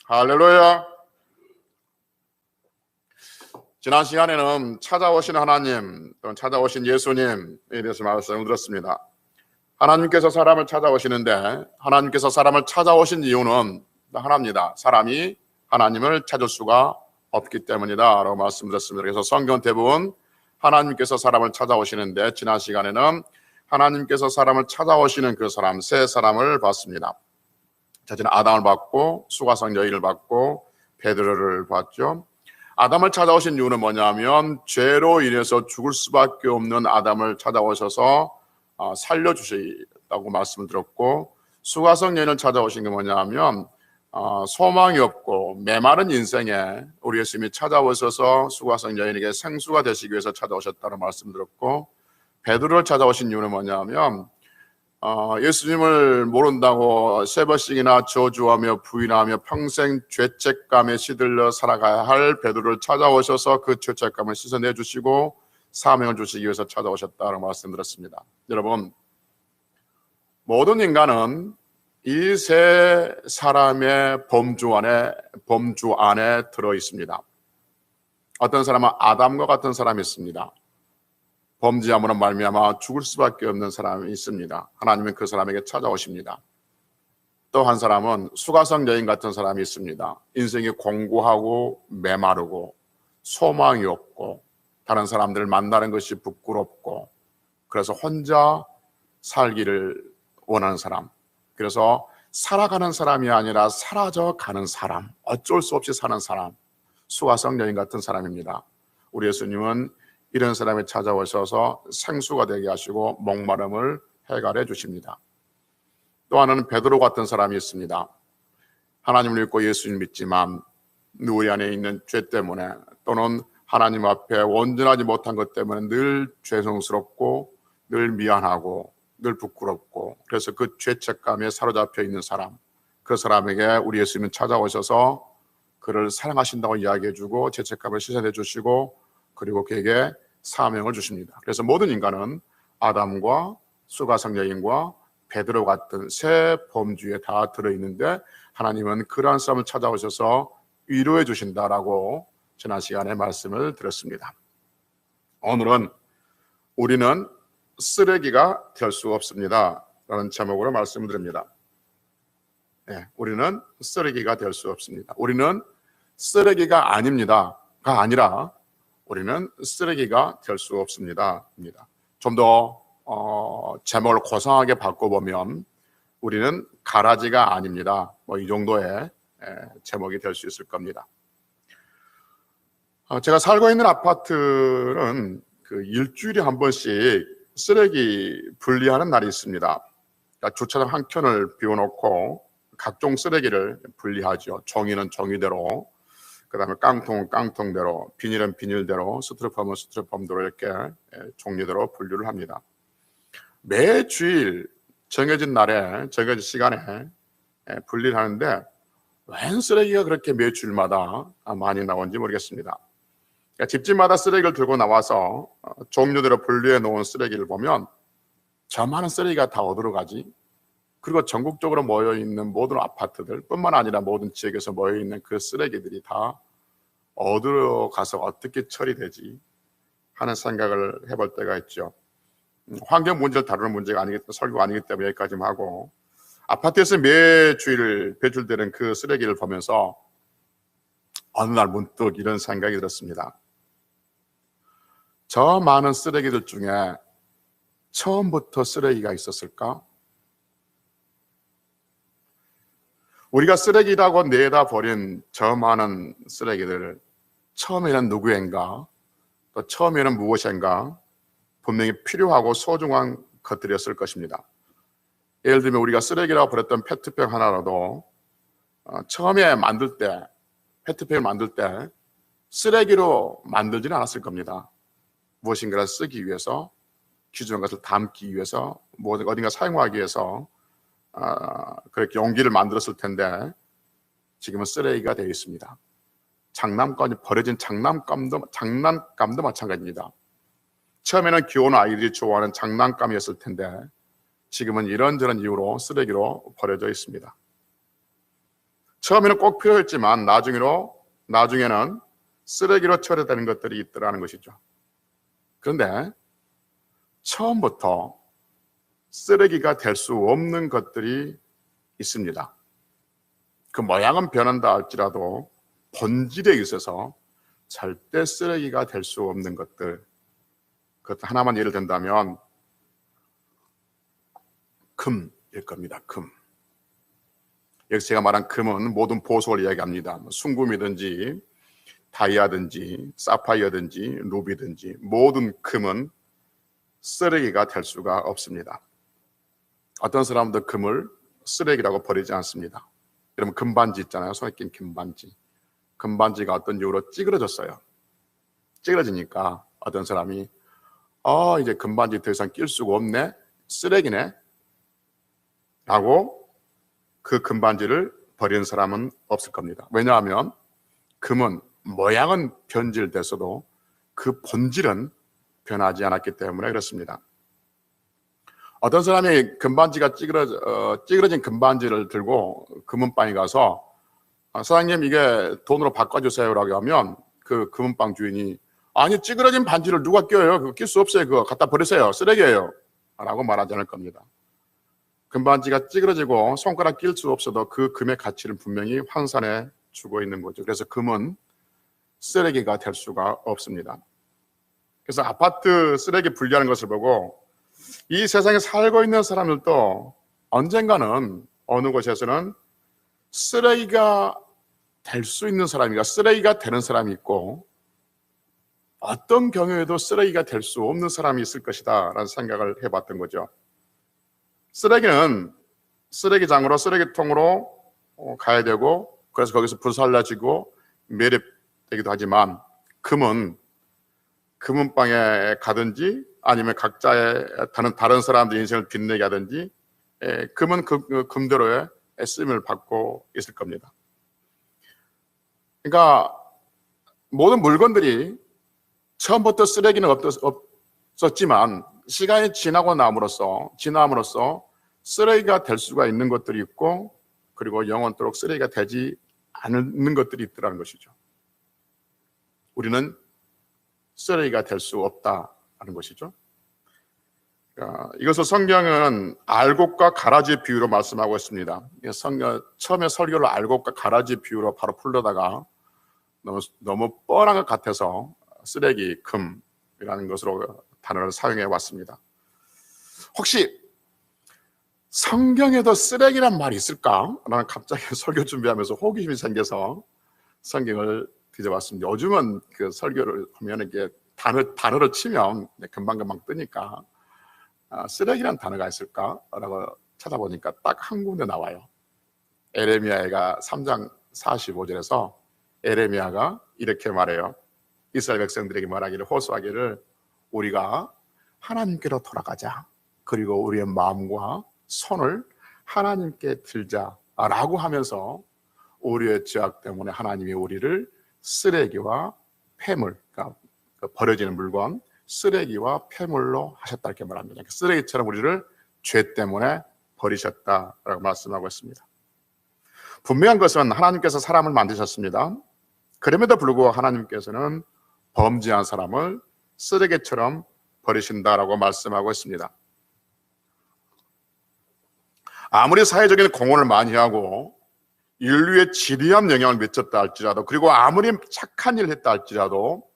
할렐루야. 지난 시간에는 찾아오신 하나님, 또는 찾아오신 예수님에 대해서 말씀을 들었습니다. 하나님께서 사람을 찾아오시는데 하나님께서 사람을 찾아오신 이유는 하나입니다. 사람이 하나님을 찾을 수가 없기 때문이다 라고 말씀드렸습니다. 그래서 성경 대부분 하나님께서 사람을 찾아오시는데 지난 시간에는 하나님께서 사람을 찾아오시는 그 사람, 세 사람을 봤습니다. 첫째는 아담을 봤고 수가성 여인을 봤고 베드로를 봤죠. 아담을 찾아오신 이유는 뭐냐면 죄로 인해서 죽을 수밖에 없는 아담을 찾아오셔서 살려주시다고 말씀을 드렸고, 수가성 여인을 찾아오신 게 뭐냐면 소망이 없고 메마른 인생에 우리 예수님이 찾아오셔서 수가성 여인에게 생수가 되시기 위해서 찾아오셨다고 말씀드렸고, 베드로를 찾아오신 이유는 뭐냐면 예수님을 모른다고 세 번씩이나 저주하며 부인하며 평생 죄책감에 시들려 살아가야 할 베드로를 찾아오셔서 그 죄책감을 씻어내 주시고 사명을 주시기 위해서 찾아오셨다고 말씀드렸습니다. 여러분, 모든 인간은 이 세 사람의 범주 안에 들어 있습니다. 어떤 사람은 아담과 같은 사람이 있습니다. 범죄함으로 말미암아 죽을 수밖에 없는 사람이 있습니다. 하나님은 그 사람에게 찾아오십니다. 또 한 사람은 수가성 여인 같은 사람이 있습니다. 인생이 공고하고 메마르고 소망이 없고 다른 사람들을 만나는 것이 부끄럽고 그래서 혼자 살기를 원하는 사람, 그래서 살아가는 사람이 아니라 사라져가는 사람, 어쩔 수 없이 사는 사람, 수가성 여인 같은 사람입니다. 우리 예수님은 이런 사람이 찾아오셔서 생수가 되게 하시고 목마름을 해결해 주십니다. 또 하나는 베드로 같은 사람이 있습니다. 하나님을 믿고 예수님 믿지만 우리 안에 있는 죄 때문에 또는 하나님 앞에 온전하지 못한 것 때문에 늘 죄송스럽고 늘 미안하고 늘 부끄럽고 그래서 그 죄책감에 사로잡혀 있는 사람, 그 사람에게 우리 예수님은 찾아오셔서 그를 사랑하신다고 이야기해 주고 죄책감을 씻어내 주시고 그리고 그에게 사명을 주십니다. 그래서 모든 인간은 아담과 수가성 여인과 베드로 같은 세 범주에 다 들어있는데 하나님은 그러한 사람을 찾아오셔서 위로해 주신다라고 지난 시간에 말씀을 드렸습니다. 오늘은 우리는 쓰레기가 될 수 없습니다 라는 제목으로 말씀을 드립니다. 우리는 쓰레기가 될 수 없습니다. 우리는 쓰레기가 아닙니다가 아니라 우리는 쓰레기가 될 수 없습니다. 좀 더 제목을 고상하게 바꿔보면 우리는 가라지가 아닙니다. 이 정도의 제목이 될 수 있을 겁니다. 제가 살고 있는 아파트는 그 일주일에 한 번씩 쓰레기 분리하는 날이 있습니다. 그러니까 주차장 한 켠을 비워놓고 각종 쓰레기를 분리하죠. 종이는 종이대로, 그 다음에 깡통은 깡통대로, 비닐은 비닐대로, 스티로폼은 스티로폼대로 이렇게 종류대로 분류를 합니다. 매 주일 정해진 날에 정해진 시간에 분리를 하는데 웬 쓰레기가 그렇게 매 주일마다 많이 나오는지 모르겠습니다. 그러니까 집집마다 쓰레기를 들고 나와서 종류대로 분류해 놓은 쓰레기를 보면 저 많은 쓰레기가 다 어디로 가지? 그리고 전국적으로 모여있는 모든 아파트들 뿐만 아니라 모든 지역에서 모여있는 그 쓰레기들이 다 어디로 가서 어떻게 처리되지 하는 생각을 해볼 때가 있죠. 환경 문제를 다루는 문제가 설교가 아니기 때문에 여기까지만 하고, 아파트에서 매주일 배출되는 그 쓰레기를 보면서 어느 날 문득 이런 생각이 들었습니다. 저 많은 쓰레기들 중에 처음부터 쓰레기가 있었을까? 우리가 쓰레기라고 내다 버린 저 많은 쓰레기들, 처음에는 누구인가, 또 처음에는 무엇인가 분명히 필요하고 소중한 것들이었을 것입니다. 예를 들면 우리가 쓰레기라고 버렸던 페트병 하나라도 처음에 만들 때, 페트병을 만들 때 쓰레기로 만들지는 않았을 겁니다. 무엇인가를 쓰기 위해서, 귀중한 것을 담기 위해서, 어딘가 사용하기 위해서 그렇게 용기를 만들었을 텐데 지금은 쓰레기가 되어 있습니다. 버려진 장난감도 마찬가지입니다. 처음에는 귀여운 아이들이 좋아하는 장난감이었을 텐데 지금은 이런저런 이유로 쓰레기로 버려져 있습니다. 처음에는 꼭 필요했지만 나중에는 쓰레기로 처리되는 것들이 있더라는 것이죠. 그런데 처음부터 쓰레기가 될 수 없는 것들이 있습니다. 그 모양은 변한다 할지라도 본질에 있어서 절대 쓰레기가 될 수 없는 것들, 그것 하나만 예를 든다면 금일 겁니다. 금. 여기서 제가 말한 금은 모든 보석을 이야기합니다. 순금이든지 다이아든지 사파이어든지 루비든지 모든 금은 쓰레기가 될 수가 없습니다. 어떤 사람도 금을 쓰레기라고 버리지 않습니다. 여러분 금반지 있잖아요. 손에 낀 금반지. 금반지가 어떤 이유로 찌그러졌어요. 찌그러지니까 어떤 사람이 이제 금반지 더 이상 낄 수가 없네, 쓰레기네 라고 그 금반지를 버리는 사람은 없을 겁니다. 왜냐하면 금은 모양은 변질됐어도 그 본질은 변하지 않았기 때문에 그렇습니다. 어떤 사람이 금반지가 찌그러진 금반지를 들고 금은방에 가서 사장님 이게 돈으로 바꿔주세요라고 하면 그 금은방 주인이 아니 찌그러진 반지를 누가 껴요? 그거 낄 수 없어요. 그거 갖다 버리세요. 쓰레기예요. 라고 말하지 않을 겁니다. 금반지가 찌그러지고 손가락 낄 수 없어도 그 금의 가치를 분명히 환산해 주고 있는 거죠. 그래서 금은 쓰레기가 될 수가 없습니다. 그래서 아파트 쓰레기 분리하는 것을 보고 이 세상에 살고 있는 사람들도 언젠가는 어느 곳에서는 쓰레기가 될 수 있는 사람이가 쓰레기가 되는 사람이 있고 어떤 경우에도 쓰레기가 될 수 없는 사람이 있을 것이다 라는 생각을 해봤던 거죠. 쓰레기는 쓰레기장으로 쓰레기통으로 가야 되고 그래서 거기서 부살라지고 매립되기도 하지만 금은 금은방에 가든지 아니면 각자의 다른 사람들의 인생을 빛내게 하든지 금은 금대로의 쓰임을 받고 있을 겁니다. 그러니까 모든 물건들이 처음부터 쓰레기는 없었지만 시간이 지남으로써 쓰레기가 될 수가 있는 것들이 있고 그리고 영원토록 쓰레기가 되지 않는 것들이 있더라는 것이죠. 우리는 쓰레기가 될 수 없다는 것이죠. 이것을 성경은 알곡과 가라지 비유로 말씀하고 있습니다. 처음에 설교를 알곡과 가라지 비유로 바로 풀려다가 너무 뻔한 것 같아서 쓰레기, 금이라는 것으로 단어를 사용해 왔습니다. 혹시 성경에도 쓰레기란 말이 있을까? 나는 갑자기 설교 준비하면서 호기심이 생겨서 성경을 뒤져봤습니다. 요즘은 그 설교를 하면 이게 단어를 치면 금방금방 뜨니까 쓰레기란 단어가 있을까라고 찾아보니까 딱 한 군데 나와요. 에레미야가 3장 45절에서 에레미야가 이렇게 말해요. 이스라엘 백성들에게 말하기를 호소하기를 우리가 하나님께로 돌아가자. 그리고 우리의 마음과 손을 하나님께 들자라고 하면서 우리의 죄악 때문에 하나님이 우리를 쓰레기와 폐물, 그러니까 버려지는 물건, 쓰레기와 폐물로 하셨다 이렇게 말합니다. 쓰레기처럼 우리를 죄 때문에 버리셨다라고 말씀하고 있습니다. 분명한 것은 하나님께서 사람을 만드셨습니다. 그럼에도 불구하고 하나님께서는 범죄한 사람을 쓰레기처럼 버리신다라고 말씀하고 있습니다. 아무리 사회적인 공헌을 많이 하고 인류에 지대한 영향을 미쳤다 할지라도 그리고 아무리 착한 일을 했다 할지라도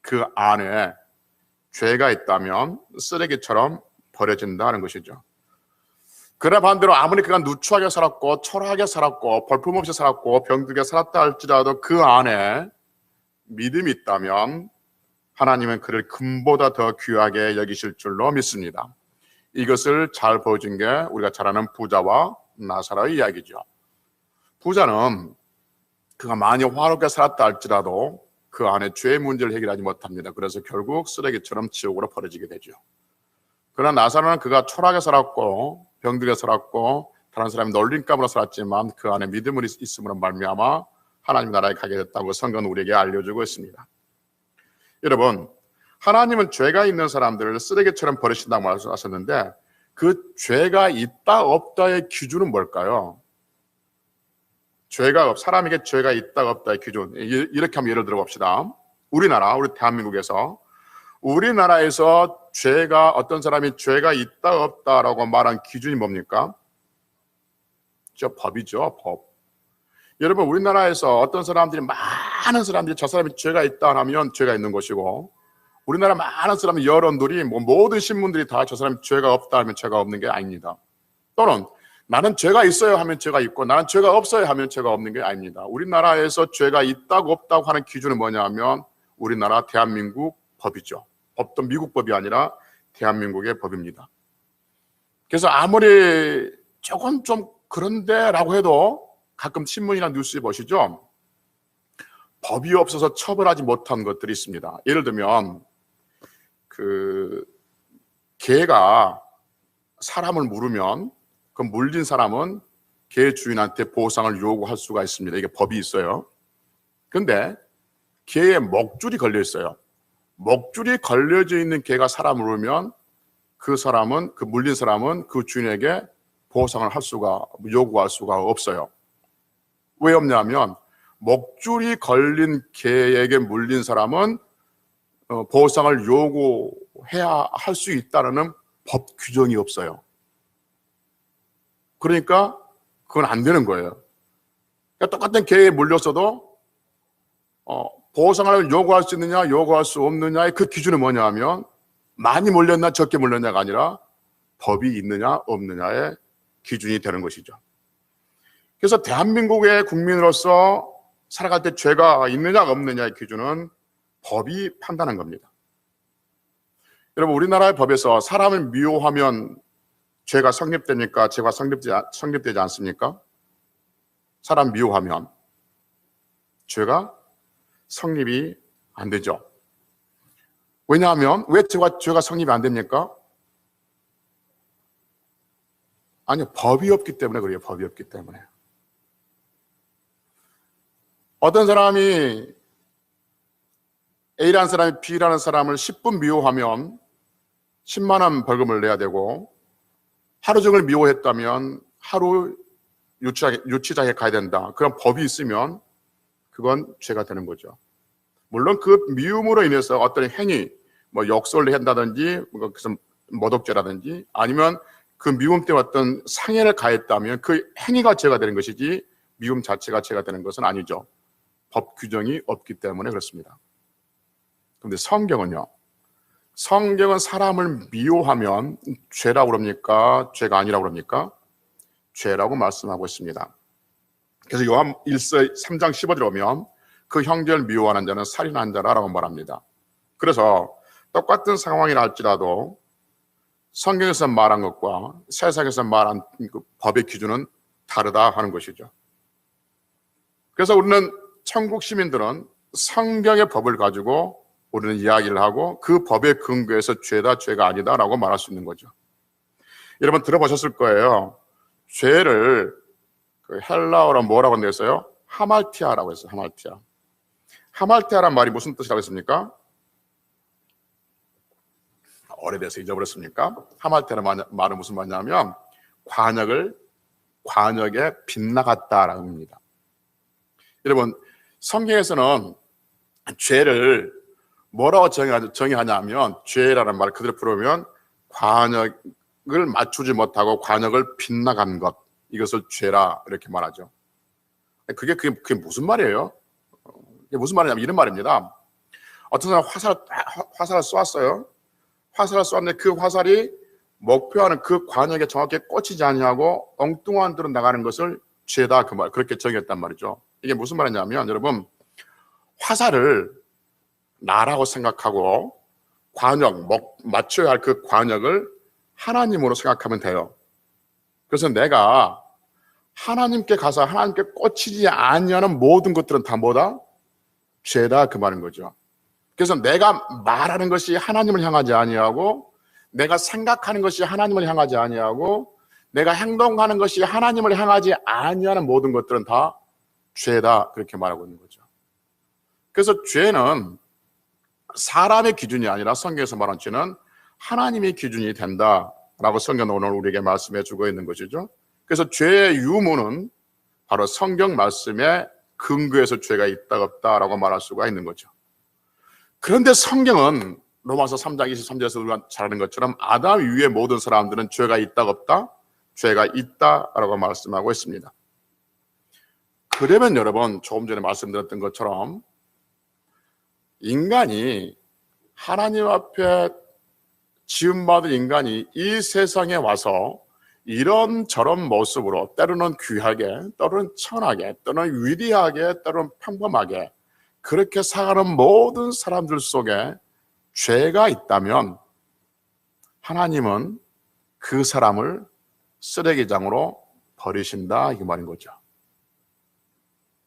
그 안에 죄가 있다면 쓰레기처럼 버려진다는 것이죠. 그러나 반대로 아무리 그가 누추하게 살았고 초라하게 살았고 볼품없이 살았고 병들게 살았다 할지라도 그 안에 믿음이 있다면 하나님은 그를 금보다 더 귀하게 여기실 줄로 믿습니다. 이것을 잘 보여준 게 우리가 잘 아는 부자와 나사로의 이야기죠. 부자는 그가 많이 화롭게 살았다 할지라도 그 안에 죄의 문제를 해결하지 못합니다. 그래서 결국 쓰레기처럼 지옥으로 버려지게 되죠. 그러나 나사로는 그가 초라하게 살았고 병들게 살았고 다른 사람이 놀림감으로 살았지만 그 안에 믿음을 있음으로 말미암아 하나님 나라에 가게 됐다고 성경은 우리에게 알려주고 있습니다. 여러분, 하나님은 죄가 있는 사람들을 쓰레기처럼 버리신다고 말씀하셨는데 그 죄가 있다 없다의 기준은 뭘까요? 사람에게 죄가 있다 없다의 기준, 이렇게 한번 예를 들어 봅시다. 우리 대한민국에서 우리나라에서 어떤 사람이 죄가 있다 없다라고 말한 기준이 뭡니까? 법이죠, 법. 여러분, 우리나라에서 많은 사람들이 저 사람이 죄가 있다 하면 죄가 있는 것이고, 우리나라 많은 사람들, 여론들이, 모든 신문들이 다 저 사람이 죄가 없다 하면 죄가 없는 게 아닙니다. 또는 나는 죄가 있어요 하면 죄가 있고, 나는 죄가 없어요 하면 죄가 없는 게 아닙니다. 우리나라에서 죄가 있다고 없다고 하는 기준은 뭐냐면 우리나라 대한민국 법이죠. 법도 미국 법이 아니라 대한민국의 법입니다. 그래서 아무리 조금 좀 그런데 라고 해도 가끔 신문이나 뉴스에 보시죠. 법이 없어서 처벌하지 못한 것들이 있습니다. 예를 들면 개가 사람을 물으면 그 물린 사람은 개 주인한테 보상을 요구할 수가 있습니다. 이게 법이 있어요. 그런데 개에 먹줄이 걸려 있어요. 먹줄이 걸려져 있는 개가 사람을 물으면 그 물린 사람은 그 주인에게 보상을 요구할 수가 없어요. 왜 없냐면 먹줄이 걸린 개에게 물린 사람은 보상을 요구해야 할 수 있다는 법 규정이 없어요. 그러니까 그건 안 되는 거예요. 그러니까 똑같은 개에 물렸어도 보상을 요구할 수 있느냐 요구할 수 없느냐의 그 기준은 뭐냐 하면 많이 물렸나 적게 물렸냐가 아니라 법이 있느냐 없느냐의 기준이 되는 것이죠. 그래서 대한민국의 국민으로서 살아갈 때 죄가 있느냐 없느냐의 기준은 법이 판단한 겁니다. 여러분, 우리나라의 법에서 사람을 미워하면 죄가 성립됩니까? 죄가 성립되지 않습니까? 사람 미워하면 죄가 성립이 안 되죠. 왜냐하면 왜 죄가 성립이 안 됩니까? 아니요, 법이 없기 때문에 그래요. 법이 없기 때문에. 어떤 사람이 A라는 사람이 B라는 사람을 10분 미워하면 10만 원 벌금을 내야 되고, 하루 종일 미워했다면 하루 유치장에 가야 된다. 그런 법이 있으면 그건 죄가 되는 거죠. 물론 그 미움으로 인해서 어떤 행위, 역설을 한다든지, 그래서 모독죄라든지, 아니면 그 미움 때문에 어떤 상해를 가했다면 그 행위가 죄가 되는 것이지 미움 자체가 죄가 되는 것은 아니죠. 법 규정이 없기 때문에 그렇습니다. 그런데 성경은요, 성경은 사람을 미워하면 죄라고 그럽니까? 죄가 아니라고 그럽니까? 죄라고 말씀하고 있습니다. 그래서 요한 3장 15절에 보면 그 형제를 미워하는 자는 살인한 자라고 말합니다. 그래서 똑같은 상황이라 할지라도 성경에서 말한 것과 세상에서 말한 그 법의 기준은 다르다 하는 것이죠. 그래서 우리는 천국 시민들은 성경의 법을 가지고 우리는 이야기를 하고 그 법의 근거에서 죄다 죄가 아니다라고 말할 수 있는 거죠. 여러분 들어보셨을 거예요. 죄를 그 헬라어로 뭐라고 냈어요? 하말티아라고 했어요. 하말티아. 하말티아란 말이 무슨 뜻이라고 했습니까? 오래돼서 잊어버렸습니까? 하말티아란 말은 무슨 말이냐면 관역에 빗나갔다라는 겁니다. 여러분 성경에서는 죄를 뭐라고 정의하냐면 죄라는 말을 그대로 풀어보면 관역을 맞추지 못하고 관역을 빗나간 것, 이것을 죄라 이렇게 말하죠. 그게 무슨 말이에요? 그게 무슨 말이냐면 이런 말입니다. 어떤 사람 화살을 쏘았어요. 화살을 쏘았는데 그 화살이 목표하는 그 관역에 정확히 꽂히지 아니하고 엉뚱한 데로 나가는 것을 죄다 그렇게 정의했단 말이죠. 이게 무슨 말이냐면 여러분 화살을 나라고 생각하고 맞춰야 할 그 관역을 하나님으로 생각하면 돼요. 그래서 내가 하나님께 가서 하나님께 꽂히지 아니하는 모든 것들은 다 뭐다? 죄다 그 말인 거죠. 그래서 내가 말하는 것이 하나님을 향하지 아니하고 내가 생각하는 것이 하나님을 향하지 아니하고 내가 행동하는 것이 하나님을 향하지 아니하는 모든 것들은 다 죄다 그렇게 말하고 있는 거죠. 그래서 죄는 사람의 기준이 아니라 성경에서 말한 죄는 하나님의 기준이 된다라고 성경은 오늘 우리에게 말씀해 주고 있는 것이죠. 그래서 죄의 유무는 바로 성경 말씀에 근거해서 죄가 있다 없다라고 말할 수가 있는 거죠. 그런데 성경은 로마서 3장 23절에서 우리가 잘 아는 것처럼 아담 이후의 모든 사람들은 죄가 있다 없다? 죄가 있다라고 말씀하고 있습니다. 그러면 여러분, 조금 전에 말씀드렸던 것처럼 인간이 하나님 앞에 지음받은 인간이 이 세상에 와서 이런저런 모습으로 때로는 귀하게, 때로는 천하게, 때로는 위대하게, 때로는 평범하게 그렇게 살아가는 모든 사람들 속에 죄가 있다면 하나님은 그 사람을 쓰레기장으로 버리신다 이 말인 거죠.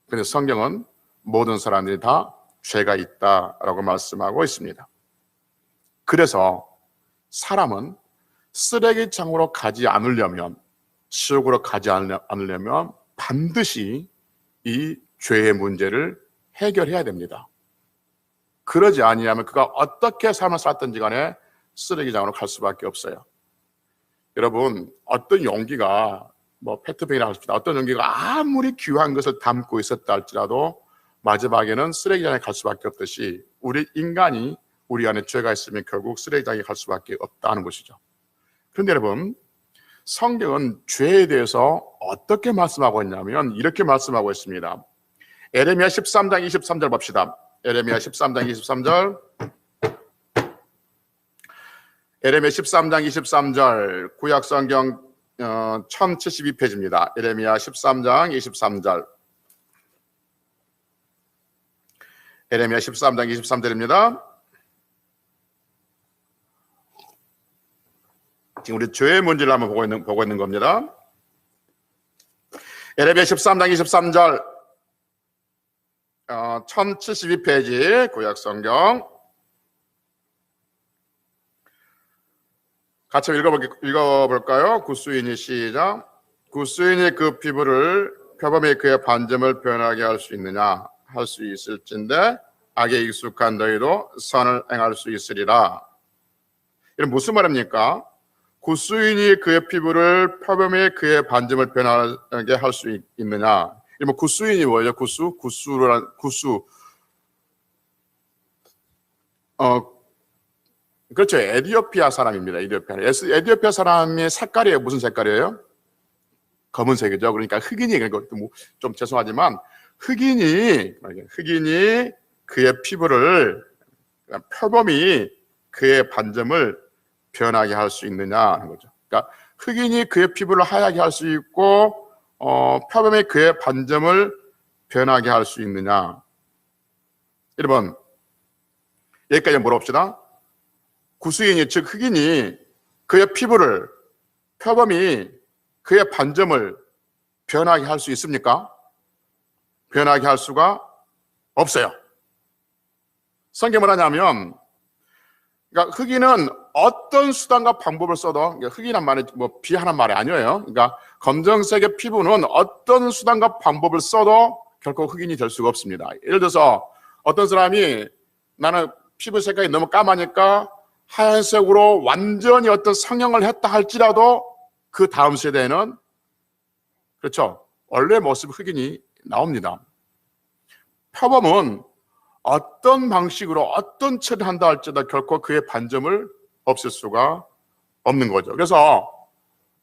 그런데 성경은 모든 사람들이 다 죄가 있다라고 말씀하고 있습니다. 그래서 사람은 쓰레기장으로 가지 않으려면, 지옥으로 가지 않으려면 반드시 이 죄의 문제를 해결해야 됩니다. 그러지 아니하면 그가 어떻게 삶을 살았든지 간에 쓰레기장으로 갈 수밖에 없어요. 여러분, 어떤 용기가 페트병이라 할수있다. 어떤 용기가 아무리 귀한 것을 담고 있었다 할지라도 마지막에는 쓰레기장에 갈 수밖에 없듯이 우리 인간이 우리 안에 죄가 있으면 결국 쓰레기장에 갈 수밖에 없다는 것이죠. 그런데 여러분, 성경은 죄에 대해서 어떻게 말씀하고 있냐면 이렇게 말씀하고 있습니다. 에레미야 13장 23절 봅시다. 에레미야 13장 23절. 에레미야 13장 23절 구약성경 1072페이지입니다. 에레미야 13장 23절. 에레미야 13장 23절입니다. 지금 우리 죄의 문제를 한번 보고 있는 겁니다. 에레미야 13장 23절 1072페이지 구약성경 같이 읽어볼까요? 굿수인이 시작. 굿수인이 그 피부를 표범이 그의 반점을 변하게 할 수 있느냐? 할 수 있을진데 악에 익숙한 너희도 선을 행할 수 있으리라. 이건 무슨 말입니까? 굿수인이 그의 피부를 표범이 그의 반점을 변하게 할 수 있느냐? 굿수인이 뭐예요? 굿수? 그렇죠. 에티오피아 사람입니다. 에티오피아 사람의 색깔이에요. 무슨 색깔이에요? 검은색이죠. 그러니까 흑인이, 좀 죄송하지만 흑인이 그의 피부를 표범이 그의 반점을 변하게 할 수 있느냐 하는 거죠. 그러니까 흑인이 그의 피부를 하얗게 할 수 있고 표범이 그의 반점을 변하게 할 수 있느냐. 여러분, 여기까지 물어봅시다. 굿수인이, 즉 흑인이 그의 피부를 표범이 그의 반점을 변하게 할 수 있습니까? 변하게 할 수가 없어요. 성경이 뭐라냐면, 그러니까 흑인은 어떤 수단과 방법을 써도, 흑인이란 말이 비하는 말이 아니에요. 그러니까 검정색의 피부는 어떤 수단과 방법을 써도 결코 흑인이 될 수가 없습니다. 예를 들어서 어떤 사람이 나는 피부 색깔이 너무 까마니까 하얀색으로 완전히 어떤 성형을 했다 할지라도 그 다음 세대에는, 그렇죠, 원래 모습 흑인이 나옵니다. 표범은 어떤 방식으로 어떤 처리를 한다 할지라도 결코 그의 반점을 없앨 수가 없는 거죠. 그래서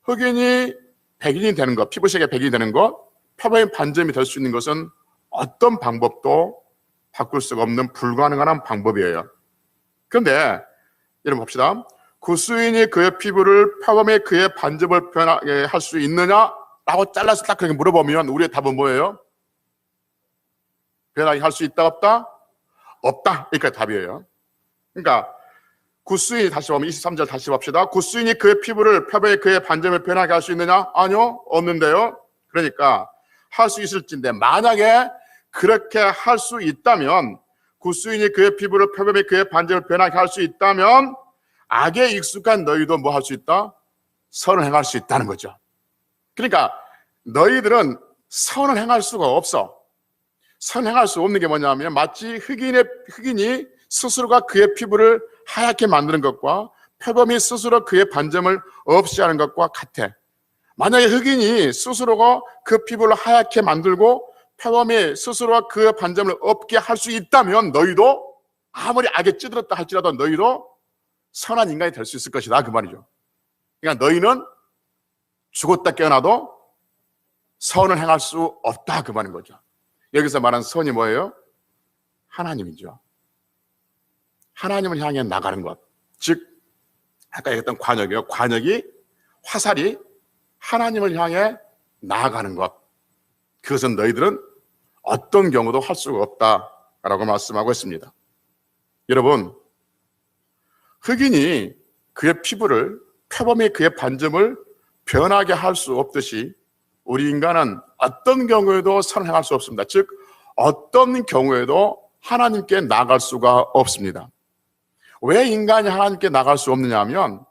흑인이 백인이 되는 것, 피부색이 백인이 되는 것, 표범의 반점이 될 수 있는 것은 어떤 방법도 바꿀 수가 없는 불가능한 방법이에요. 그런데 여러분 봅시다. 굿수인이 그의 피부를 표범의 그의 반점을 변하게 할 수 있느냐라고 잘라서 딱 그렇게 물어보면 우리의 답은 뭐예요? 변하게 할 수 있다 없다? 없다. 그러니까 답이에요. 그러니까 굿수인이, 다시 보면 23절 다시 봅시다. 굿수인이 그의 피부를 표범의 그의 반점을 변하게 할 수 있느냐? 아니요, 없는데요. 그러니까 할 수 있을진데, 만약에 그렇게 할 수 있다면, 굿수인이 그의 피부를 표범의 그의 반점을 변하게 할 수 있다면 악에 익숙한 너희도 뭐 할 수 있다? 선을 행할 수 있다는 거죠. 그러니까 너희들은 선을 행할 수가 없어. 선 행할 수 없는 게 뭐냐면 마치 흑인이 스스로가 그의 피부를 하얗게 만드는 것과 표범이 스스로 그의 반점을 없이 하는 것과 같아. 만약에 흑인이 스스로가 그 피부를 하얗게 만들고 표범이 스스로가 그 반점을 없게 할 수 있다면 너희도 아무리 악에 찌들었다 할지라도 너희도 선한 인간이 될 수 있을 것이다, 그 말이죠. 그러니까 너희는 죽었다 깨어나도 선을 행할 수 없다, 그 말인 거죠. 여기서 말한 선이 뭐예요? 하나님이죠. 하나님을 향해 나가는 것. 즉 아까 얘기했던 관역이요. 관역이, 화살이 하나님을 향해 나아가는 것. 그것은 너희들은 어떤 경우도 할 수가 없다라고 말씀하고 있습니다. 여러분, 흑인이 그의 피부를, 표범이 그의 반점을 변하게 할 수 없듯이 우리 인간은 어떤 경우에도 선을 행할 수 없습니다. 즉 어떤 경우에도 하나님께 나갈 수가 없습니다. 왜 인간이 하나님께 나갈 수 없느냐 하면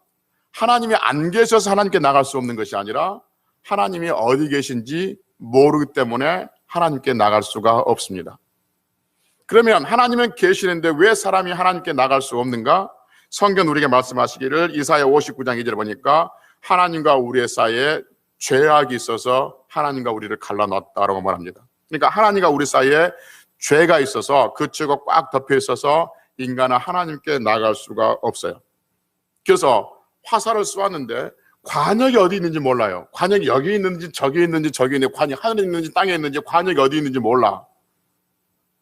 하나님이 안 계셔서 하나님께 나갈 수 없는 것이 아니라 하나님이 어디 계신지 모르기 때문에 하나님께 나갈 수가 없습니다. 그러면 하나님은 계시는데 왜 사람이 하나님께 나갈 수 없는가? 성경 우리에게 말씀하시기를 이사야 59장 2절에 보니까 하나님과 우리의 사이에 죄악이 있어서 하나님과 우리를 갈라놨다라고 말합니다. 그러니까 하나님과 우리 사이에 죄가 있어서 그 죄가 꽉 덮여 있어서 인간은 하나님께 나갈 수가 없어요. 그래서 화살을 쏘았는데 관역이 어디 있는지 몰라요. 관역이 여기 있는지 저기 있는지 저기 있는지, 관역이 하늘에 있는지 땅에 있는지, 관역이 어디 있는지 몰라.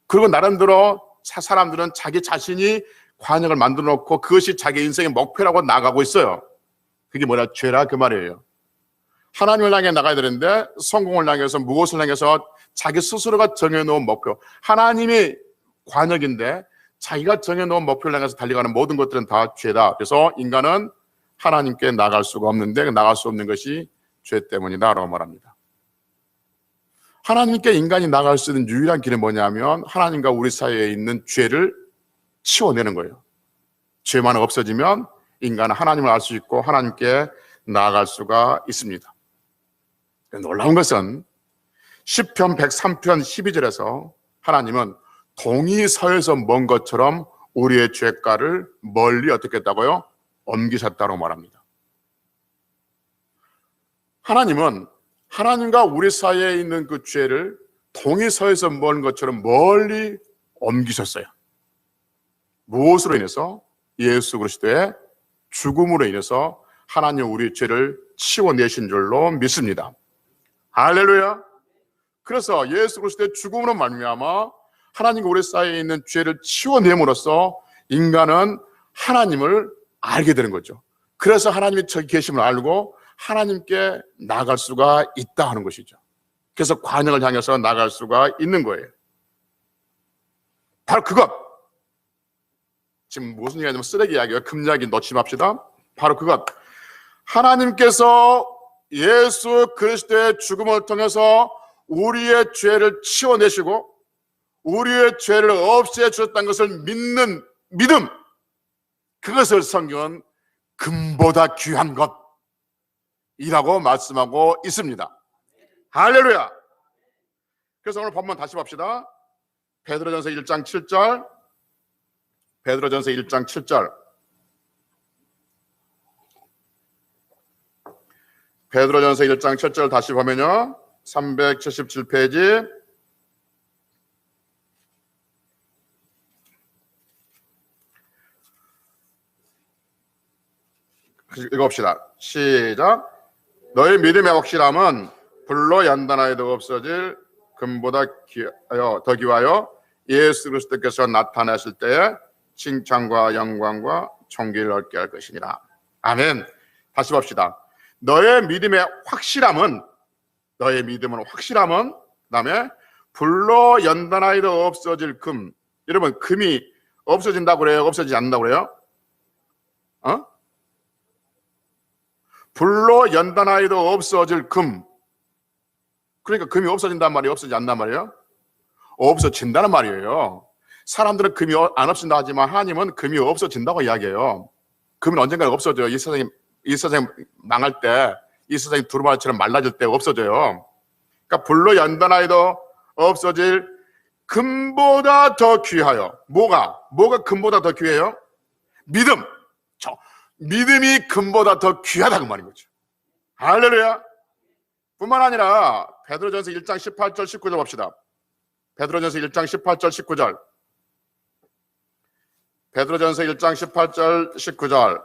그리고 나름대로 사람들은 자기 자신이 관역을 만들어 놓고 그것이 자기 인생의 목표라고 나가고 있어요. 그게 뭐냐? 죄라, 그 말이에요. 하나님을 향해 나가야 되는데 성공을 향해서, 무엇을 향해서 자기 스스로가 정해놓은 목표, 하나님이 관역인데 자기가 정해놓은 목표를 향해서 달려가는 모든 것들은 다 죄다. 그래서 인간은 하나님께 나갈 수가 없는데 나갈 수 없는 것이 죄 때문이다라고 말합니다. 하나님께 인간이 나갈 수 있는 유일한 길은 뭐냐면 하나님과 우리 사이에 있는 죄를 치워내는 거예요. 죄만 없어지면 인간은 하나님을 알 수 있고 하나님께 나아갈 수가 있습니다. 놀라운 것은 시편 103편 12절에서 하나님은 동이 서에서 먼 것처럼 우리의 죄가를 멀리 어떻게 했다고요? 옮기셨다고 말합니다. 하나님은 하나님과 우리 사이에 있는 그 죄를 동이 서에서 먼 것처럼 멀리 옮기셨어요. 무엇으로 인해서? 예수 그리스도의 죽음으로 인해서 하나님 우리 죄를 치워내신 줄로 믿습니다. 할렐루야. 그래서 예수 그리스도의 죽음으로 말미암아 하나님과 우리 사이에 있는 죄를 치워냄으로써 인간은 하나님을 알게 되는 거죠. 그래서 하나님이 저기 계심을 알고 하나님께 나갈 수가 있다 하는 것이죠. 그래서 관역을 향해서 나갈 수가 있는 거예요. 바로 그것. 지금 무슨 얘기냐면 쓰레기 이야기예요. 금 이야기 놓지 맙시다. 바로 그것. 하나님께서 예수 그리스도의 죽음을 통해서 우리의 죄를 치워내시고 우리의 죄를 없애주셨다는 것을 믿는 믿음, 그것을 성경은 금보다 귀한 것이라고 말씀하고 있습니다. 할렐루야. 그래서 오늘 본문 다시 봅시다. 베드로전서 1장 7절, 베드로전서 1장 7절, 베드로전서 1장 7절 다시 보면요, 377페이지, 읽어봅시다. 시작. 너희 믿음의 확실함은 불로 연단하여도 없어질 금보다 더 귀하여 예수 그리스도께서 나타나실 때에 칭찬과 영광과 존귀를 얻게 할 것이니라. 아멘. 다시 봅시다. 너의 믿음의 확실함은, 너의 믿음은 확실함은, 그다음에 불로 연단하여도 없어질 금. 여러분, 금이 없어진다고 그래요? 없어지지 않는다고 그래요? 불로 연단하여도 없어질 금. 그러니까 금이 없어진단 말이에요? 없어지지 않단 말이에요? 없어진다는 말이에요. 사람들은 금이 안 없어진다 하지만 하나님은 금이 없어진다고 이야기해요. 금은 언젠가 없어져요. 이 세상이 망할 때, 이 세상이 두루마리처럼 말라질 때 없어져요. 그러니까 불로 연단하여도 없어질 금보다 더 귀하여. 뭐가 금보다 더 귀해요? 믿음이 금보다 더 귀하다고 말인 거죠. 할렐루야. 뿐만 아니라 베드로전서 1장 18절 19절 봅시다. 베드로전서 1장 18절 19절. 베드로전서 1장 18절 19절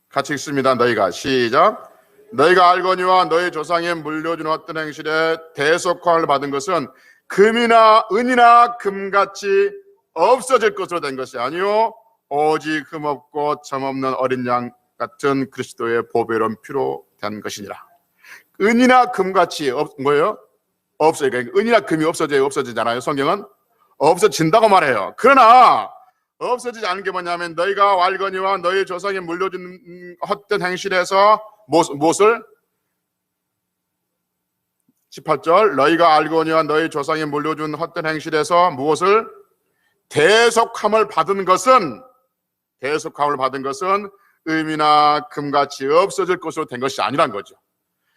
같이 읽습니다. 너희가 시작. 너희가 알거니와 너희 조상의 물려준 어떤 행실에 대속함을 받은 것은 금이나 은이나 금같이 없어질 것으로 된 것이 아니요 오직 흠없고 점없는 어린 양 같은 그리스도의 보배로운 피로 된 것이니라. 은이나 금같이 뭐예요? 없어요. 그러니까 은이나 금이 없어지잖아요. 성경은 없어진다고 말해요. 그러나 없어지지 않은 게 뭐냐면 너희가 알거니와 너희 조상이 물려준 헛된 행실에서 무엇을? 18절 너희가 알거니와 너희 조상이 물려준 헛된 행실에서 무엇을? 대속함을 받은 것은 음이나 금같이 없어질 것으로 된 것이 아니란 거죠.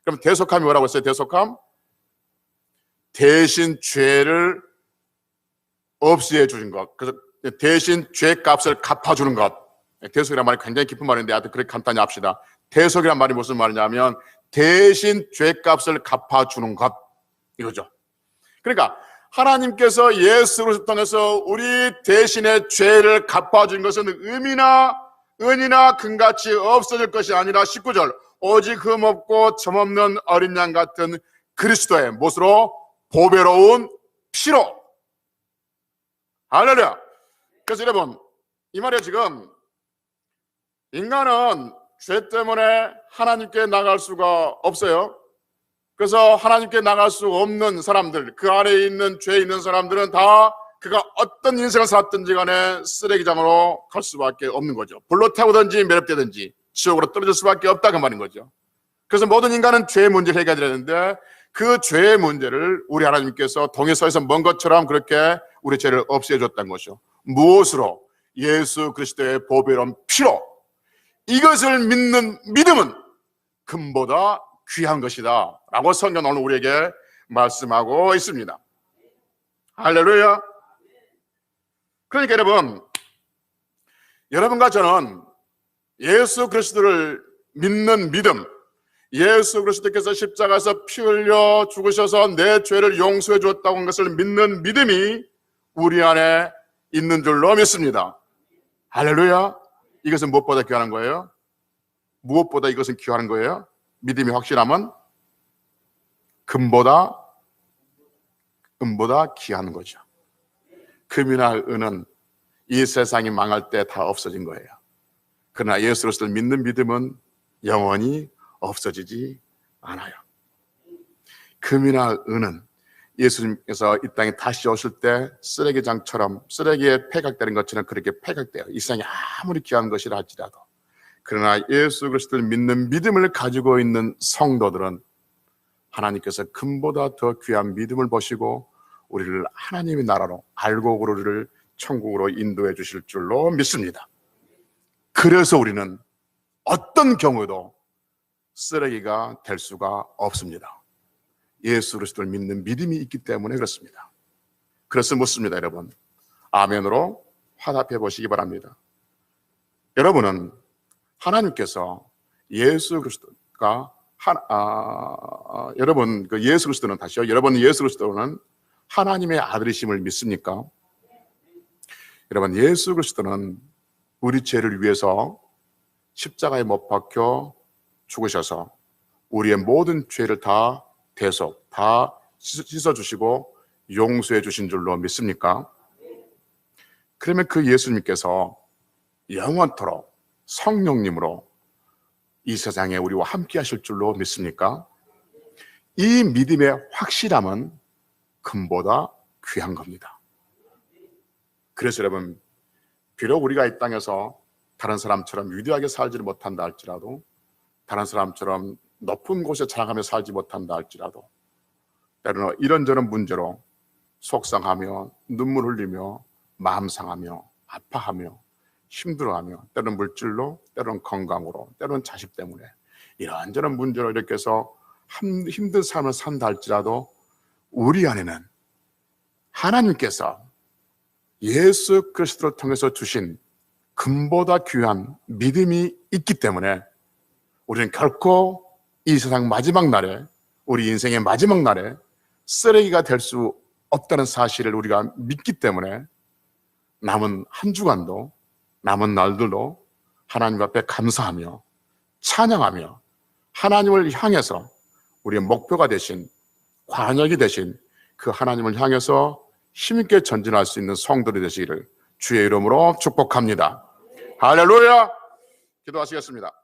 그럼 대속함이 뭐라고 했어요? 대속함? 대신 죄를 없애 주는 것. 그래서 대신 죄값을 갚아주는 것. 대속이란 말이 굉장히 깊은 말인데 하여튼 그렇게 간단히 합시다. 대속이란 말이 무슨 말이냐면 대신 죄값을 갚아주는 것 이거죠. 그러니까 하나님께서 예수 그리스도를 통해서 우리 대신의 죄를 갚아준 것은 음이나 은이나 금같이 없어질 것이 아니라 19절 오직 흠없고 점없는 어린 양 같은 그리스도의 무엇으로? 보배로운 피로. 할렐루야. 그래서 여러분 이 말이에요. 지금 인간은 죄 때문에 하나님께 나갈 수가 없어요. 그래서 하나님께 나갈 수 없는 사람들, 그 안에 있는 죄 있는 사람들은 다 그가 어떤 인생을 살았든지 간에 쓰레기장으로 갈 수밖에 없는 거죠. 불로 태우든지 매립되든지 지옥으로 떨어질 수밖에 없다 그 말인 거죠. 그래서 모든 인간은 죄의 문제를 해결해야 되는데 그 죄의 문제를 우리 하나님께서 동해서에서 먼 것처럼 그렇게 우리 죄를 없애줬다는 것이죠. 무엇으로? 예수 그리스도의 보배로운 피로. 이것을 믿는 믿음은 금보다 귀한 것이다 라고 성경은 오늘 우리에게 말씀하고 있습니다. 할렐루야. 그러니까 여러분과 저는 예수 그리스도를 믿는 믿음, 예수 그리스도께서 십자가에서 피 흘려 죽으셔서 내 죄를 용서해 주었다고 한 것을 믿는 믿음이 우리 안에 있는 줄로 믿습니다. 할렐루야. 이것은 무엇보다 귀한 거예요? 무엇보다 이것은 귀한 거예요? 믿음이 확실하면 금보다 귀한 거죠. 금이나 은은 이 세상이 망할 때 다 없어진 거예요. 그러나 예수 그리스도를 믿는 믿음은 영원히 없어지지 않아요. 금이나 은은 예수님께서 이 땅에 다시 오실 때 쓰레기장처럼 쓰레기에 폐각되는 것처럼 그렇게 폐각돼요. 이 세상이 아무리 귀한 것이라 할지라도. 그러나 예수 그리스도를 믿는 믿음을 가지고 있는 성도들은 하나님께서 금보다 더 귀한 믿음을 보시고 우리를 하나님의 나라로 알곡으로 우리를 천국으로 인도해 주실 줄로 믿습니다. 그래서 우리는 어떤 경우도 쓰레기가 될 수가 없습니다. 예수 그리스도를 믿는 믿음이 있기 때문에 그렇습니다. 그래서 묻습니다, 여러분. 아멘으로 화답해 보시기 바랍니다. 여러분은 하나님께서 예수 그리스도가 여러분 그 예수 그리스도는 다시요. 여러분 예수 그리스도는 하나님의 아들이심을 믿습니까? 여러분 예수 그리스도는 우리 죄를 위해서 십자가에 못 박혀 죽으셔서 우리의 모든 죄를 다 대속, 다 씻어주시고 용서해 주신 줄로 믿습니까? 그러면 그 예수님께서 영원토록 성령님으로 이 세상에 우리와 함께 하실 줄로 믿습니까? 이 믿음의 확실함은 금보다 귀한 겁니다. 그래서 여러분, 비록 우리가 이 땅에서 다른 사람처럼 위대하게 살지를 못한다 할지라도, 다른 사람처럼 높은 곳에 자라가며 살지 못한다 할지라도, 때로는 이런저런 문제로 속상하며 눈물 흘리며 마음 상하며 아파하며 힘들어하며, 때로는 물질로, 때로는 건강으로, 때로는 자식 때문에 이런저런 문제로 이렇게 해서 힘든 삶을 산다 할지라도 우리 안에는 하나님께서 예수 그리스도를 통해서 주신 금보다 귀한 믿음이 있기 때문에 우리는 결코 이 세상 마지막 날에, 우리 인생의 마지막 날에 쓰레기가 될 수 없다는 사실을 우리가 믿기 때문에 남은 한 주간도, 남은 날들도 하나님 앞에 감사하며 찬양하며 하나님을 향해서 우리의 목표가 되신, 관역이 되신 그 하나님을 향해서 힘있게 전진할 수 있는 성도들이 되시기를 주의 이름으로 축복합니다. 할렐루야! 기도하시겠습니다.